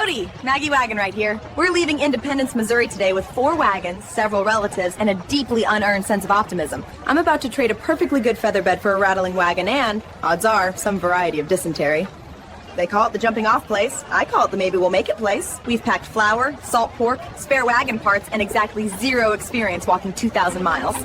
Howdy! Maggie Wagonright here. We're leaving Independence, Missouri today with 4 wagons, several relatives, and a deeply unearned sense of optimism. I'm about to trade a perfectly good featherbed for a rattling wagon and, odds are, some variety of dysentery. They call it the jumping off place. I call it the maybe we'll make it place. We've packed flour, salt pork, spare wagon parts, and exactly 0 experience walking 2,000 miles.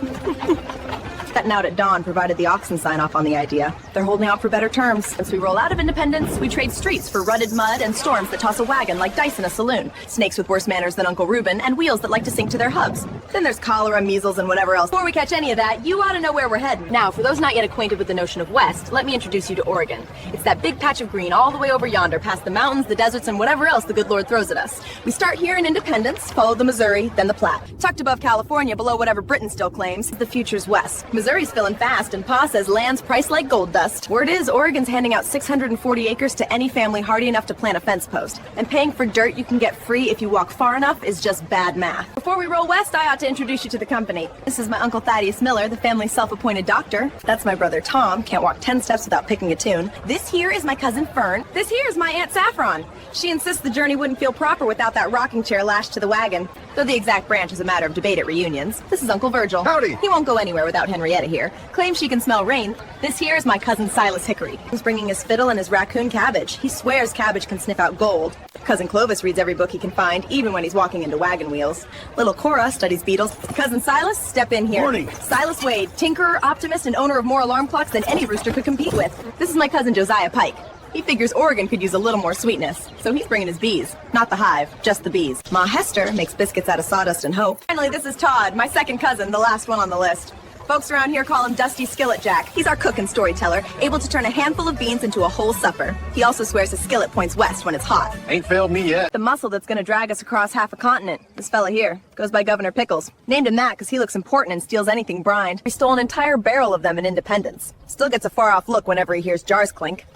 Setting out at dawn provided the oxen sign off on the idea. They're holding out for better terms. As we roll out of Independence, we trade streets for rutted mud and storms that toss a wagon like dice in a saloon, snakes with worse manners than Uncle Reuben, and wheels that like to sink to their hubs. Then there's cholera, measles, and whatever else. Before we catch any of that, you ought to know where we're heading. Now, for those not yet acquainted with the notion of West, let me introduce you to Oregon. It's that big patch of green all the way over yonder, past the mountains, the deserts, and whatever else the good Lord throws at us. We start here in Independence, follow the Missouri, then the Platte. Tucked above California, below whatever Britain still claims, the future's West. Missouri's filling fast, and Pa says land's priced like gold dust. Word is, Oregon's handing out 640 acres to any family hardy enough to plant a fence post. And paying for dirt you can get free if you walk far enough is just bad math. Before we roll west, I ought to introduce you to the company. This is my Uncle Thaddeus Miller, the family's self-appointed doctor. That's my brother Tom, can't walk 10 steps without picking a tune. This here is my cousin Fern. This here is my Aunt Saffron. She insists the journey wouldn't feel proper without that rocking chair lashed to the wagon, though the exact branch is a matter of debate at reunions. This is Uncle Virgil. Howdy. He won't go anywhere without Henrietta here. Claims she can smell rain. This here is my cousin Silas Hickory. He's bringing his fiddle and his raccoon Cabbage. He swears Cabbage can sniff out gold. Cousin Clovis reads every book he can find, even when he's walking into wagon wheels. Little Cora studies beetles. Cousin Silas, step in here. Morning. Silas Wade, tinkerer, optimist, and owner of more alarm clocks than any rooster could compete with. This is my cousin Josiah Pike. He figures Oregon could use a little more sweetness, so he's bringing his bees. Not the hive, just the bees. Ma Hester makes biscuits out of sawdust and hope. Finally, this is Todd, my second cousin, the last one on the list. Folks around here call him Dusty Skillet Jack. He's our cook and storyteller, able to turn a handful of beans into a whole supper. He also swears his skillet points west when it's hot. Ain't failed me yet. The muscle that's gonna drag us across half a continent. This fella here goes by Governor Pickles. Named him that because he looks important and steals anything brined. He stole an entire barrel of them in Independence. Still gets a far-off look whenever he hears jars clink.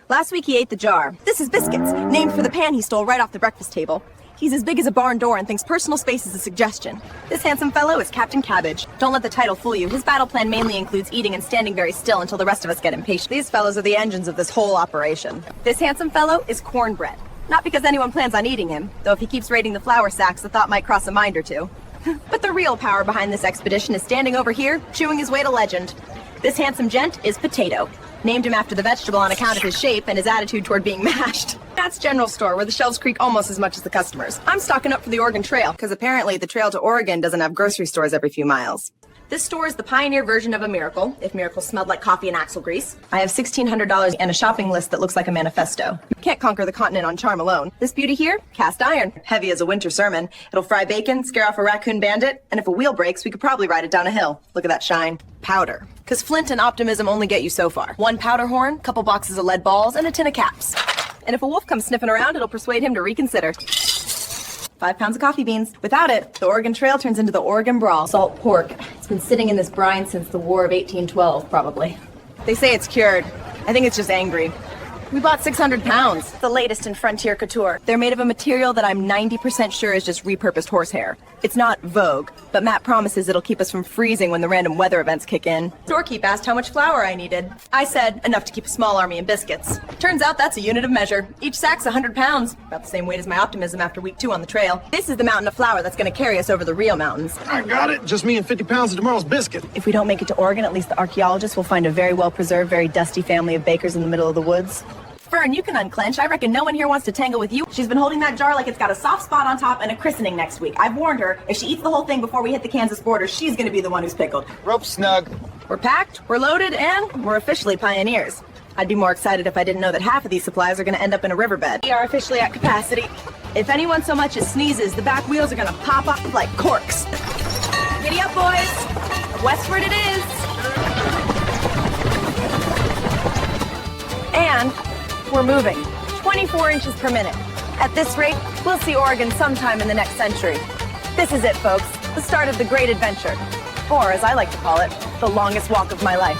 Last week he ate the jar. This is Biscuits, named for the pan he stole right off the breakfast table. He's as big as a barn door and thinks personal space is a suggestion. This handsome fellow is Captain Cabbage. Don't let the title fool you. His battle plan mainly includes eating and standing very still until the rest of us get impatient. These fellows are the engines of this whole operation. This handsome fellow is Cornbread. Not because anyone plans on eating him, though if he keeps raiding the flour sacks, the thought might cross a mind or two. But the real power behind this expedition is standing over here, chewing his way to legend. This handsome gent is Potato. Named him after the vegetable on account of his shape and his attitude toward being mashed. That's General Store, where the shelves creak almost as much as the customers. I'm stocking up for the Oregon Trail, because apparently the trail to Oregon doesn't have grocery stores every few miles. This store is the pioneer version of a miracle, if miracles smelled like coffee and axle grease. I have $1,600 and a shopping list that looks like a manifesto. Can't conquer the continent on charm alone. This beauty here, cast iron. Heavy as a winter sermon. It'll fry bacon, scare off a raccoon bandit, and if a wheel breaks, we could probably ride it down a hill. Look at that shine. Powder. Because flint and optimism only get you so far. 1 powder horn, couple boxes of lead balls, and a tin of caps. And if a wolf comes sniffing around, it'll persuade him to reconsider. 5 pounds of coffee beans. Without it, the Oregon Trail turns into the Oregon Brawl. Salt pork. It's been sitting in this brine since the War of 1812, probably. They say it's cured. I think it's just angry. We bought 600 pounds. The latest in frontier couture. They're made of a material that I'm 90% sure is just repurposed horsehair. It's not Vogue, but Matt promises it'll keep us from freezing when the random weather events kick in. Storekeep asked how much flour I needed. I said, enough to keep a small army in biscuits. Turns out that's a unit of measure. Each sack's 100 pounds, about the same weight as my optimism after week 2 on the trail. This is the mountain of flour that's gonna carry us over the Rio Mountains. I got it. Just me and 50 pounds of tomorrow's biscuit. If we don't make it to Oregon, at least the archaeologists will find a very well-preserved, very dusty family of bakers in the middle of the woods. Fern, you can unclench. I reckon no one here wants to tangle with you. She's been holding that jar like it's got a soft spot on top and a christening next week. I've warned her, if she eats the whole thing before we hit the Kansas border, she's gonna be the one who's pickled. Rope snug. We're packed, we're loaded, and we're officially pioneers. I'd be more excited if I didn't know that half of these supplies are gonna end up in a riverbed. We are officially at capacity. If anyone so much as sneezes, the back wheels are gonna pop up like corks. Giddy up, boys. Westward it is. And we're moving. 24 inches per minute. At this rate, we'll see Oregon sometime in the next century. This is it, folks. The start of the great adventure. Or, as I like to call it, the longest walk of my life.